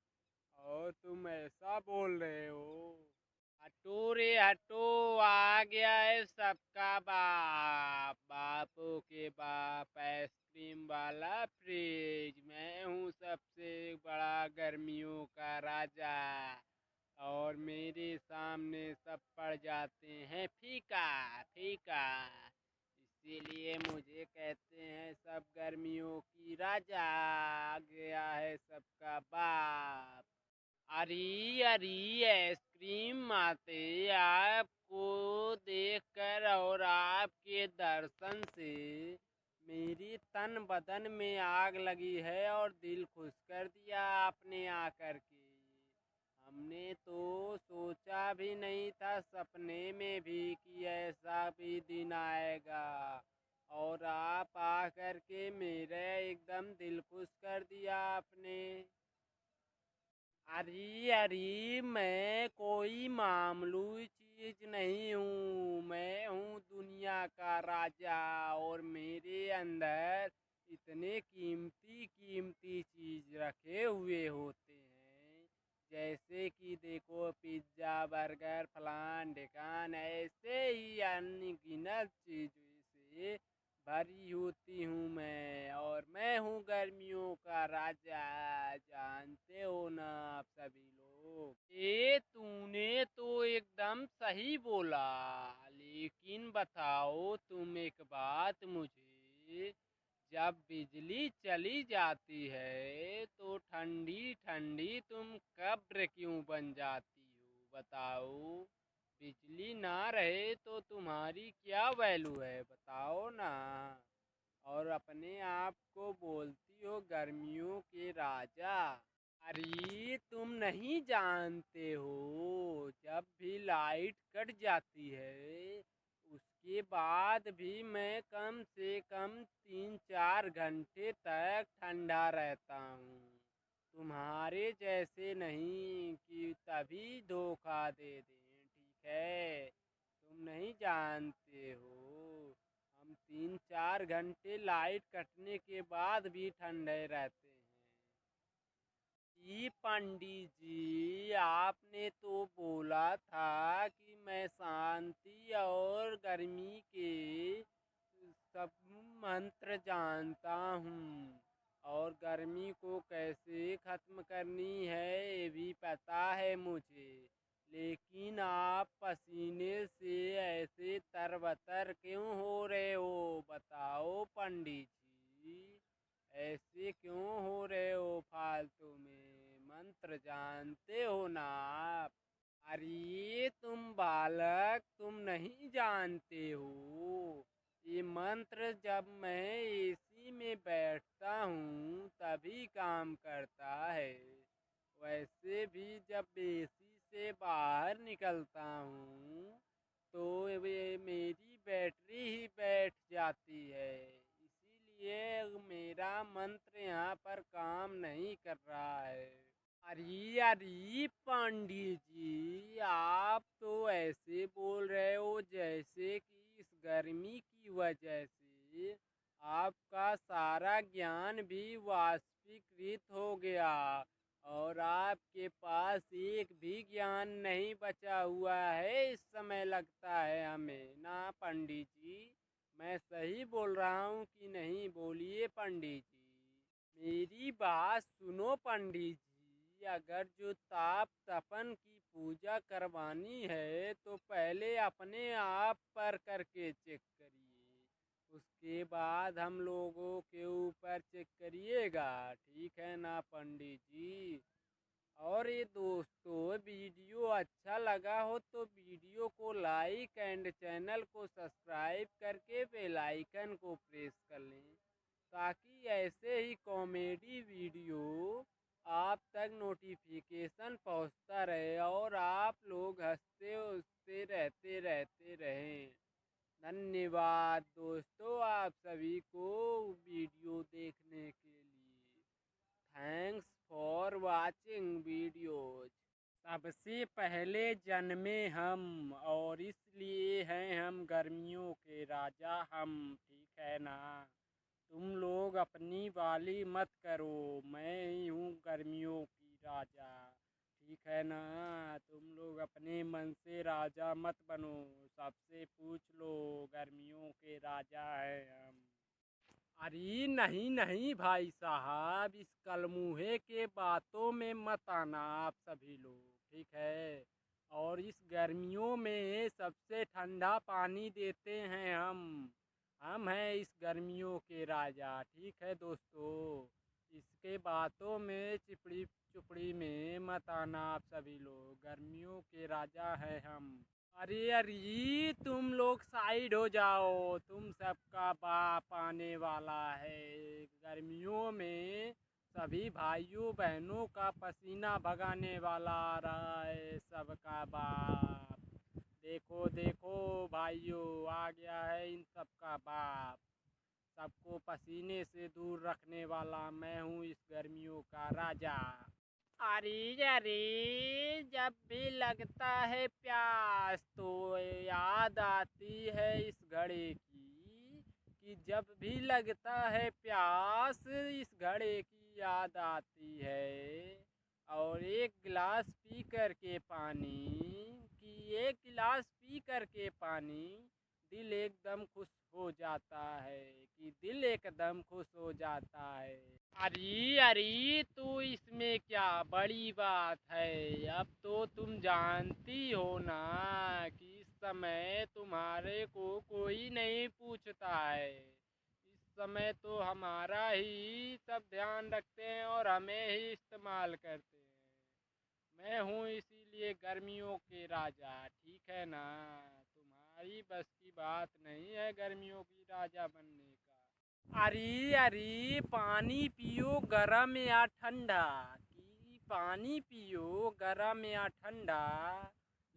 और तुम ऐसा बोल रहे हो। हटो रे हटो, आ गया है सबका बाप, बापों के बाप, आइसक्रीम वाला फ्रिज। मैं हूँ सबसे बड़ा गर्मियों का राजा, और मेरे सामने सब पड़ जाते हैं फीका फीका। इसीलिए मुझे कहते हैं सब गर्मियों की राजा, आ गया है सबका बाप। अरे अरे आइसक्रीम माते, आपको देखकर और आपके दर्शन से मेरी तन बदन में आग लगी है, और दिल खुश कर दिया आपने आकर के। हमने तो सोचा भी नहीं था सपने में भी कि ऐसा भी दिन आएगा, और आप आकर के मेरे एकदम दिल खुश कर दिया आपने। अरे अरे मैं कोई मामूली चीज नहीं हूँ, मैं हूँ दुनिया का राजा, और मेरे अंदर इतने कीमती कीमती चीज रखे हुए होते हैं, जैसे कि देखो पिज्ज़ा बर्गर फलान ढिकान, ऐसे ही अनगिनत चीज़ों से भरी होती हूँ मैं, और मैं हूँ गर्मियों का राजा, जानते हो ना आप सभी लोग। ये तूने तो एकदम सही बोला, लेकिन बताओ तुम एक बात मुझे, जब बिजली चली जाती है तो ठंडी ठंडी तुम कब्र क्यों बन जाती हो, बताओ। बिजली ना रहे तो तुम्हारी क्या वैल्यू है, बताओ ना। और अपने आप को बोलती हो गर्मियों के राजा। अरे तुम नहीं जानते हो, जब भी लाइट कट जाती है उसके बाद भी मैं कम से कम 3-4 घंटे तक ठंडा रहता हूँ। तुम्हारे जैसे नहीं कि तभी धोखा दे दें, ठीक है। तुम नहीं जानते हो, हम 3-4 घंटे लाइट कटने के बाद भी ठंडे रहते हैं। जी पंडित जी, आपने तो बोला था कि मैं शांति और गर्मी के सब मंत्र जानता हूँ, और गर्मी को कैसे खत्म करनी है ये भी पता है मुझे। लेकिन आप पसीने से ऐसे तरबतर क्यों हो रहे हो, बताओ पंडित जी। ऐसे क्यों हो रहे हो फालतू में, मंत्र जानते हो ना आप। अरे तुम बालक, तुम नहीं जानते हो, ये मंत्र जब मैं एसी में बैठता हूँ तभी काम करता है। वैसे भी जब एसी से बाहर निकलता हूँ तो वे मेरी बैटरी ही बैठ जाती है, इसीलिए मेरा मंत्र यहाँ पर काम नहीं कर रहा है। अरे अरे पंडित जी, आप तो ऐसे बोल रहे हो जैसे कि इस गर्मी की वजह से आपका सारा ज्ञान भी वाष्पीकृत हो गया, और आपके पास एक भी ज्ञान नहीं बचा हुआ है इस समय, लगता है हमें ना पंडित जी। मैं सही बोल रहा हूँ कि नहीं, बोलिए पंडित जी। मेरी बात सुनो पंडित जी, अगर जो ताप तपन की पूजा करवानी है तो पहले अपने आप पर करके चेक करिए, उसके बाद हम लोगों के ऊपर चेक करिएगा, ठीक है ना पंडित जी। और ये दोस्तों, वीडियो अच्छा लगा हो तो वीडियो को लाइक एंड चैनल को सब्सक्राइब करके बेल आइकन को प्रेस कर लें, ताकि ऐसे ही कॉमेडी वीडियो आप तक नोटिफिकेशन पहुंचता रहे, और आप लोग हंसते हंसते रहते रहें। धन्यवाद दोस्तों आप सभी को वीडियो देखने के लिए। Thanks for watching videos. सबसे पहले जन्मे हम, और इसलिए हैं हम गर्मियों के राजा हम, ठीक है ना। तुम लोग अपनी वाली मत करो, मैं ही हूँ गर्मियों की राजा, ठीक है ना। तुम लोग अपने मन से राजा मत बनो, सबसे पूछ लो, गर्मियों के राजा हैं हम। अरे नहीं नहीं भाई साहब, इस कलमुहे के बातों में मत आना आप सभी लोग, ठीक है। और इस गर्मियों में सबसे ठंडा पानी देते हैं हम हैं इस गर्मियों के राजा, ठीक है दोस्तों। इसके बातों में चिपड़ी चुपड़ी में मत आना आप सभी लोग, गर्मियों के राजा हैं हम। अरे अरे तुम लोग साइड हो जाओ, तुम सबका बाप आने वाला है। गर्मियों में सभी भाइयों बहनों का पसीना भगाने वाला आ रहा है सबका बाप। देखो देखो भाइयों, आ गया है इन सबका बाप, सबको पसीने से दूर रखने वाला मैं हूँ इस गर्मियों का राजा। अरे अरे जब भी लगता है प्यास तो याद आती है इस घड़े की, कि जब भी लगता है प्यास इस घड़े की याद आती है। और एक गिलास पी कर के पानी, कि एक गिलास पी कर के पानी दिल एकदम खुश हो जाता है, कि दिल एकदम खुश हो जाता है। अरे अरे तो इसमें क्या बड़ी बात है, अब तो तुम जानती हो ना कि इस समय तुम्हारे को कोई नहीं पूछता है। इस समय तो हमारा ही सब ध्यान रखते हैं और हमें ही इस्तेमाल करते हैं। मैं हूँ इसीलिए गर्मियों के राजा, ठीक है ना। तुम्हारी बस की बात नहीं है गर्मियों की राजा बनने का। अरे अरे पानी पियो गरम या ठंडा, कि पानी पियो गरम या ठंडा,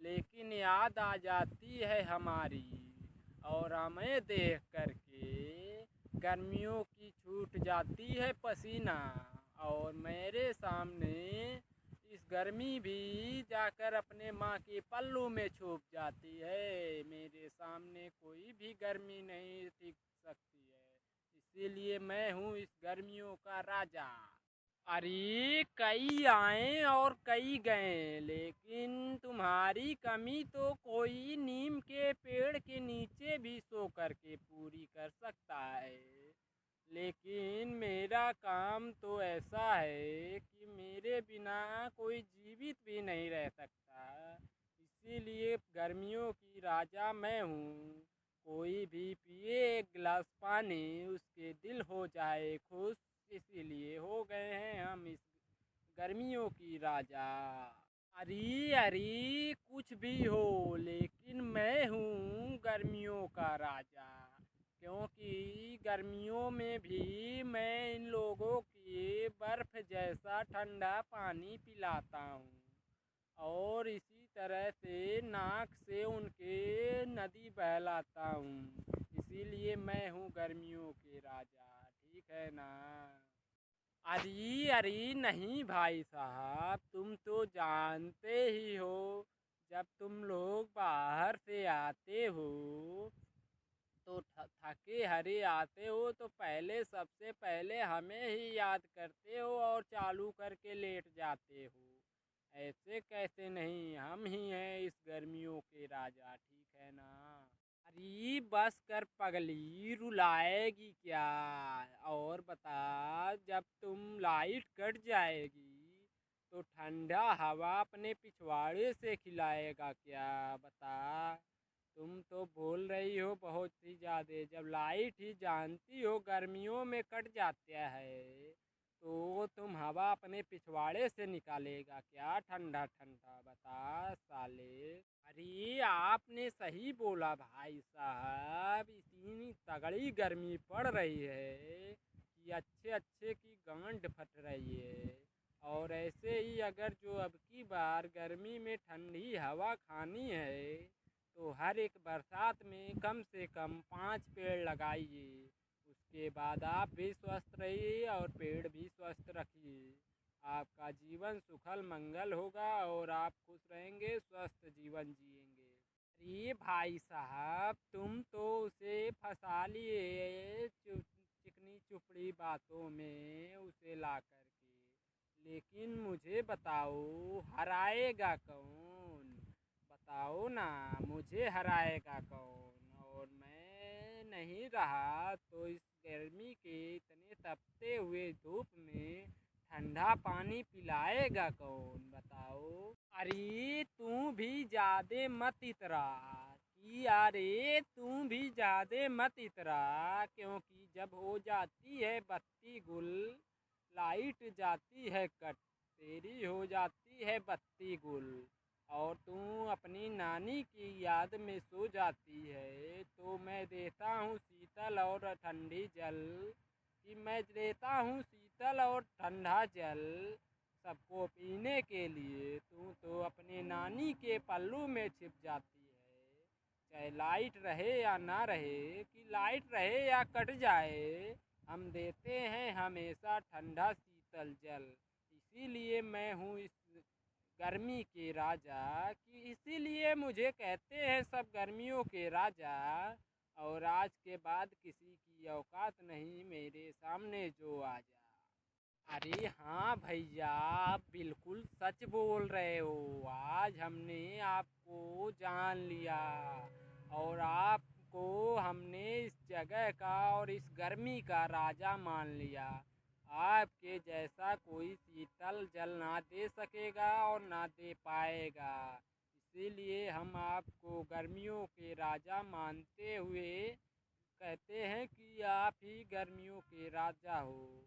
लेकिन याद आ जाती है हमारी, और हमें देख करके गर्मियों की छूट जाती है पसीना। और मेरे सामने इस गर्मी भी जाकर अपने माँ के पल्लू में छुप जाती है। मेरे सामने कोई भी गर्मी नहीं टिक सकती है, इसीलिए मैं हूँ इस गर्मियों का राजा। अरे कई आए और कई गए, लेकिन तुम्हारी कमी तो कोई नीम के पेड़ के नीचे भी सो करके पूरी कर सकता है। लेकिन मेरा काम तो ऐसा है कि मेरे बिना कोई जीवित भी नहीं रह सकता, इसीलिए गर्मियों की राजा मैं हूँ। कोई भी पिए एक गिलास पानी, उसके दिल हो जाए खुश, इसीलिए हो गए हैं हम इस गर्मियों की राजा। अरे अरे कुछ भी हो, लेकिन मैं हूँ गर्मियों का राजा, क्योंकि गर्मियों में भी मैं इन लोगों की बर्फ जैसा ठंडा पानी पिलाता हूँ, और इसी तरह से नाक से उनके नदी बहलाता हूँ, इसीलिए मैं हूँ गर्मियों के राजा, ठीक है ना। अरे अरे नहीं भाई साहब, तुम तो जानते ही हो, जब तुम लोग बाहर से आते हो तो थके हारे आते हो तो पहले सबसे पहले हमें ही याद करते हो और चालू करके लेट जाते हो। ऐसे कैसे नहीं, हम ही हैं इस गर्मियों के राजा, ठीक है ना। अरे बस कर पगली, रुलाएगी क्या। और बता, जब तुम लाइट कट जाएगी तो ठंडा हवा अपने पिछवाड़े से खिलाएगा क्या, बता। तुम तो बोल रही हो बहुत ही ज़्यादा, जब लाइट ही जानती हो गर्मियों में कट जाता है, तो तुम हवा अपने पिछवाड़े से निकालेगा क्या ठंडा ठंडा, बता साले। अरे आपने सही बोला भाई साहब, इतनी तगड़ी गर्मी पड़ रही है कि अच्छे अच्छे की गांड फट रही है। और ऐसे ही अगर जो अब की बार गर्मी में ठंडी हवा खानी है तो हर एक बरसात में कम से कम 5 पेड़ लगाइए। उसके बाद आप भी स्वस्थ रहिए और पेड़ भी स्वस्थ रखिए। आपका जीवन सुखल मंगल होगा और आप खुश रहेंगे, स्वस्थ जीवन जिएंगे। अरे भाई साहब, तुम तो उसे फंसा लिए चिकनी चुपड़ी बातों में उसे ला करके। लेकिन मुझे बताओ, हराएगा कौन? बताओ ना, मुझे हराएगा कौन? और मैं नहीं रहा तो इस गर्मी के इतने तपते हुए धूप में ठंडा पानी पिलाएगा कौन? बताओ। अरे तू भी ज्यादे मत इतरा कि अरे तू भी ज्यादे मत इतरा, क्योंकि जब हो जाती है बत्ती गुल, लाइट जाती है कट, तेरी हो जाती है बत्ती गुल, और तू अपनी नानी की याद में सो जाती है, तो मैं देता हूँ शीतल और ठंडी जल, कि मैं देता हूँ शीतल और ठंडा जल सबको पीने के लिए। तू तो अपने नानी के पल्लू में छिप जाती है, चाहे लाइट रहे या ना रहे, कि लाइट रहे या कट जाए, हम देते हैं हमेशा ठंडा शीतल जल। इसीलिए मैं हूँ इस गर्मी के राजा, कि इसीलिए मुझे कहते हैं सब गर्मियों के राजा। और आज के बाद किसी की औकात नहीं मेरे सामने जो आ जा। अरे हाँ भैया, आप बिल्कुल सच बोल रहे हो। आज हमने आपको जान लिया, और आपको हमने इस जगह का और इस गर्मी का राजा मान लिया। आपके जैसा कोई शीतल जल ना दे सकेगा और ना दे पाएगा। इसीलिए हम आपको गर्मियों के राजा मानते हुए कहते हैं कि आप ही गर्मियों के राजा हो।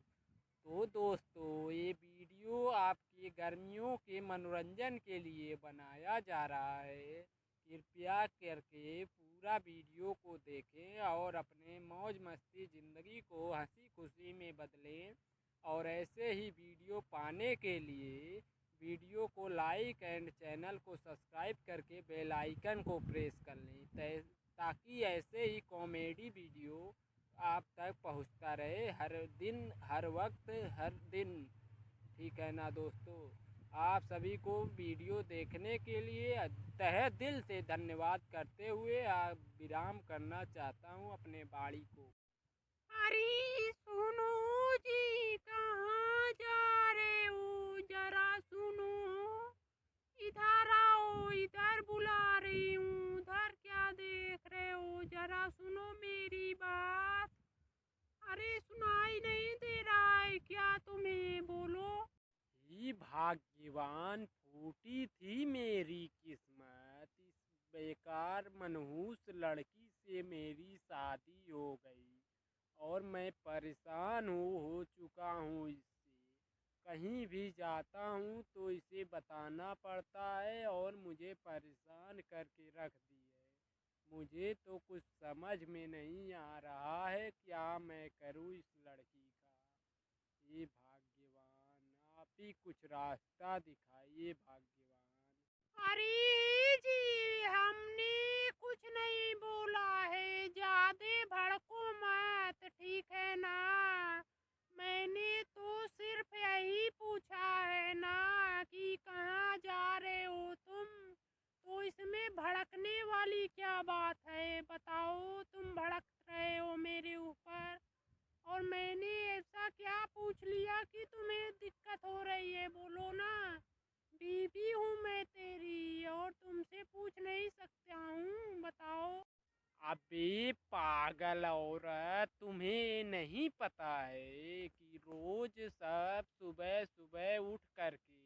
तो दोस्तों, ये वीडियो आपकी गर्मियों के मनोरंजन के लिए बनाया जा रहा है। कृपया करके पूरा वीडियो को देखें और अपने मौज मस्ती ज़िंदगी को हंसी खुशी में बदलें। और ऐसे ही वीडियो पाने के लिए वीडियो को लाइक एंड चैनल को सब्सक्राइब करके बेल आइकन को प्रेस कर लें, ताकि ऐसे ही कॉमेडी वीडियो आप तक पहुंचता रहे हर दिन, हर वक्त, हर दिन। ठीक है ना दोस्तों? आप सभी को वीडियो देखने के लिए तहे दिल से धन्यवाद करते हुए विराम करना चाहता हूँ अपने बाड़ी को। अरे सुनो जी, कहाँ जा रहे हो? जरा सुनो, इधर आओ, इधर बुला रही हूँ। उधर क्या देख रहे हो? जरा सुनो मेरी बात। अरे सुनाई नहीं दे रहा है क्या तुम्हें? बोलो। ही भाग्यवान फूटी थी मेरी किस्मत, इस बेकार मनहूस लड़की से मेरी शादी हो गई, और मैं परेशान हो चुका हूँ इससे। कहीं भी जाता हूँ तो इसे बताना पड़ता है, और मुझे परेशान करके रख दी है। मुझे तो कुछ समझ में नहीं आ रहा है क्या मैं करूँ इस लड़की का। ये भाग्यवान, आप ही कुछ रास्ता दिखाइए भाग्यवान। अरे जी, हमने कुछ नहीं बोला है, ज्यादा भड़को मत, ठीक है ना? मैंने तो सिर्फ यही पूछा है ना कि कहाँ जा रहे हो तुम। तो इसमें भड़कने वाली क्या बात है? बताओ, तुम भड़क रहे हो मेरे ऊपर, और मैंने ऐसा क्या पूछ लिया कि तुम्हें दिक्कत हो रही है? बोलो ना। बीवी हूँ मैं तेरी, और तुमसे पूछ नहीं सकता हूँ? बताओ। अबे पागल औरत, तुम्हें नहीं पता है कि रोज सब सुबह सुबह उठ करके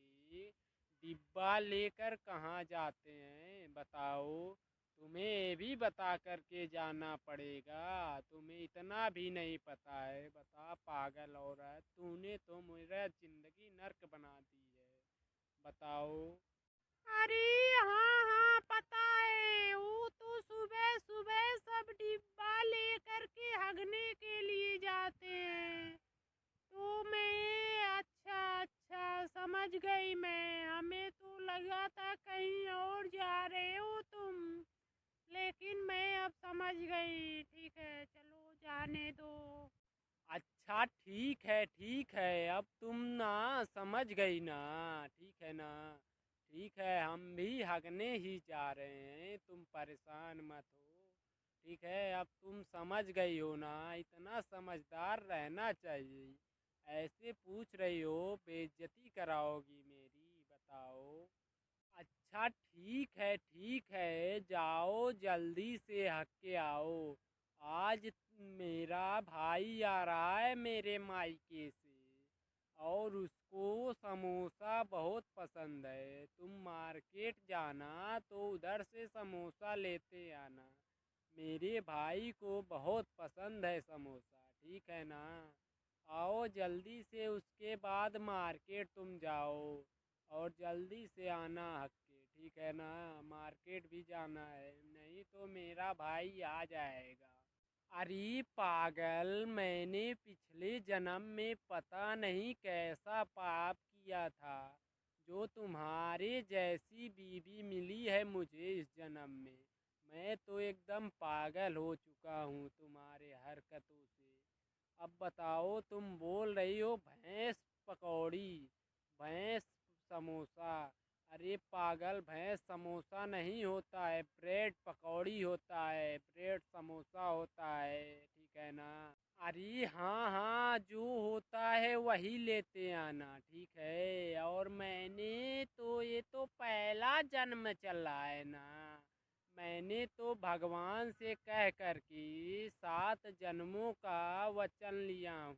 डिब्बा लेकर कहाँ जाते हैं? बताओ। तुम्हें भी बता करके जाना पड़ेगा। तुम्हें इतना भी नहीं पता है? बता पागल औरत, तूने तो मेरा जिंदगी नर्क बना दी है। बताओ। अरे हाँ हाँ, पता है। वो तो सुबह सुबह सब डिब्बा लेकर के हगने के लिए जाते हैं। तो मैं, अच्छा अच्छा, समझ गई मैं। हमें तो लगा था कहीं और जा रहे हो तुम, लेकिन मैं अब समझ गई। ठीक है, चलो जाने दो। अच्छा ठीक है, ठीक है, अब तुम ना समझ गई ना? ठीक है ना? ठीक है, हम भी हगने ही जा रहे हैं, तुम परेशान मत हो। ठीक है, अब तुम समझ गई हो ना, इतना समझदार रहना चाहिए। ऐसे पूछ रही हो, बेइज्जती कराओगी मेरी, बताओ। अच्छा ठीक है, जाओ जल्दी से हग के आओ। आज मेरा भाई आ रहा है मेरे मायके से और उसको समोसा बहुत पसंद है। तुम मार्केट जाना तो उधर से समोसा लेते आना। मेरे भाई को बहुत पसंद है समोसा, ठीक है ना। आओ जल्दी से, उसके बाद मार्केट तुम जाओ और जल्दी से आना हक के, ठीक है ना। मार्केट भी जाना है, नहीं तो मेरा भाई आ जाएगा। अरे पागल, मैंने पिछले जन्म में पता नहीं कैसा पाप किया था जो तुम्हारे जैसी बीवी मिली है मुझे इस जन्म में। मैं तो एकदम पागल हो चुका हूँ तुम्हारे हरकतों से। अब बताओ, तुम बोल रही हो भैंस पकौड़ी, भैंस समोसा। अरे पागल, भैंस समोसा नहीं होता है, ब्रेड पकौड़ी होता है, ब्रेड समोसा होता है, ठीक है ना। अरे हाँ हाँ, जो होता है वही लेते आना, ठीक है। और मैंने तो, ये तो पहला जन्म चल रहा है ना। मैंने तो भगवान से कह कर के 7 जन्मों का वचन लिया हूँ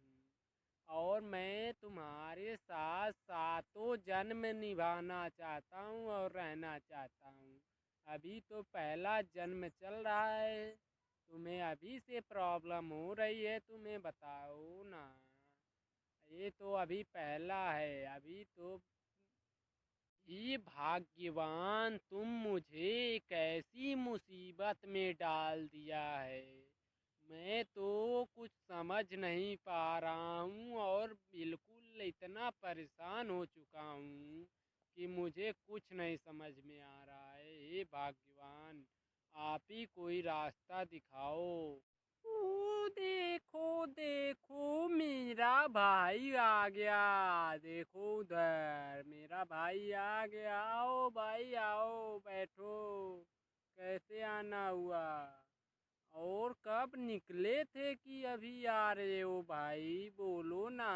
और मैं तुम्हारे साथ 7 जन्म निभाना चाहता हूँ और रहना चाहता हूँ। अभी तो पहला जन्म चल रहा है, तुम्हें अभी से प्रॉब्लम हो रही है, तुम्हें बताओ ना। ये तो अभी पहला है, अभी तो। ये भाग्यवान, तुम मुझे एक ऐसी मुसीबत में डाल दिया है। मैं तो कुछ समझ नहीं पा रहा हूँ और बिल्कुल इतना परेशान हो चुका हूँ कि मुझे कुछ नहीं समझ में आ रहा है। हे भगवान, आप ही कोई रास्ता दिखाओ। ओ देखो देखो, मेरा भाई आ गया। देखो उधर मेरा भाई आ गया। आओ भाई आओ, बैठो। कैसे आना हुआ और कब निकले थे कि अभी आ रहे हो भाई, बोलो ना।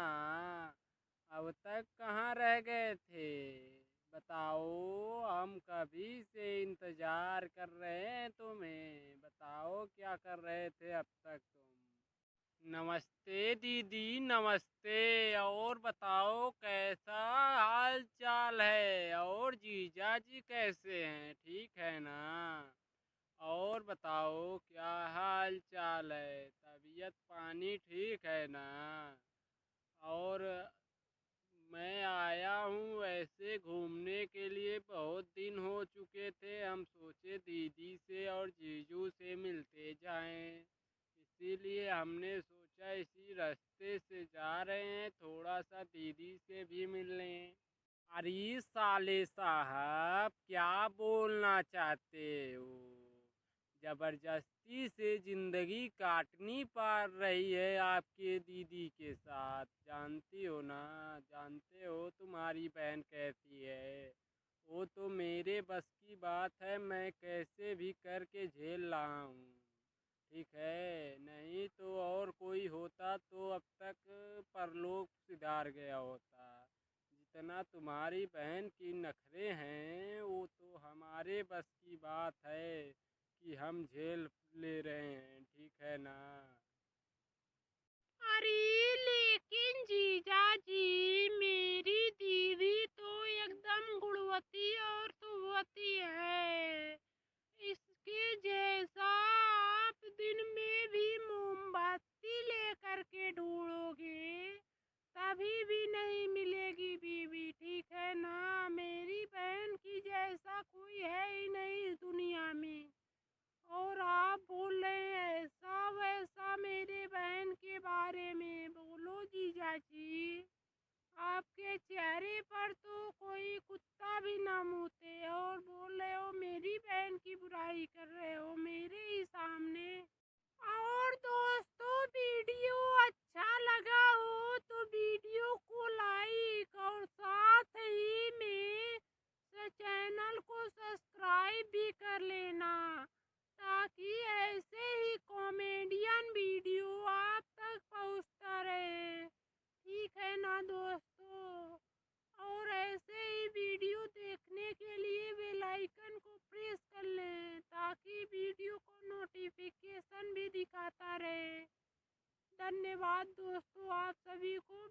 अब तक कहाँ रह गए थे, बताओ। हम कभी से इंतजार कर रहे हैं तुम्हें, बताओ क्या कर रहे थे अब तक तुम। नमस्ते दीदी, नमस्ते। और बताओ कैसा हाल चाल है, और जीजा जी कैसे हैं, ठीक है ना। और बताओ क्या हाल चाल है, तबीयत पानी ठीक है ना। और मैं आया हूँ ऐसे घूमने के लिए, बहुत दिन हो चुके थे, हम सोचे दीदी से और जीजू से मिलते जाएं। इसीलिए हमने सोचा इसी रास्ते से जा रहे हैं, थोड़ा सा दीदी से भी मिल लें। अरे साले साहब, क्या बोलना चाहते हो। जबरदस्ती से जिंदगी काटनी पड़ रही है आपके दीदी के साथ, जानती हो ना। जानते हो तुम्हारी बहन कैसी है। वो तो मेरे बस की बात है, मैं कैसे भी करके झेल रहा हूँ, ठीक है। नहीं तो और कोई होता तो अब तक परलोक सिधार गया होता। जितना तुम्हारी बहन की नखरे हैं, वो तो हमारे बस की बात है कि हम झेल ले रहे हैं, ठीक है ना। अरे लेकिन जीजा जी, मेरी दीदी तो एकदम गुणवती और सुवती है। इसके जैसा आप दिन में भी मोमबत्ती लेकर के ढूंढोगे, तभी भी नहीं मिलेगी बीवी, ठीक है ना। मेरी बहन की जैसा कोई है ही नहीं इस दुनिया में। और आप बोल रहे हैं ऐसा वैसा मेरे बहन के बारे में, बोलो जीजा जी। आपके चेहरे पर तो कोई कुत्ता भी ना मूते और बोल रहे हो मेरी बहन की बुराई कर रहे हो मेरे ही सामने। और दोस्तों, वीडियो अच्छा लगा हो तो वीडियो को लाइक और साथ ही में चैनल को सब्सक्राइब भी कर लेना, ताकि ऐसे ही कॉमेडियन वीडियो आप तक पहुंचता रहे। ठीक है ना दोस्तों? और ऐसे ही वीडियो देखने के लिए बेल आइकन को प्रेस कर लें, ताकि वीडियो को नोटिफिकेशन भी दिखाता रहे। धन्यवाद दोस्तों आप सभी को।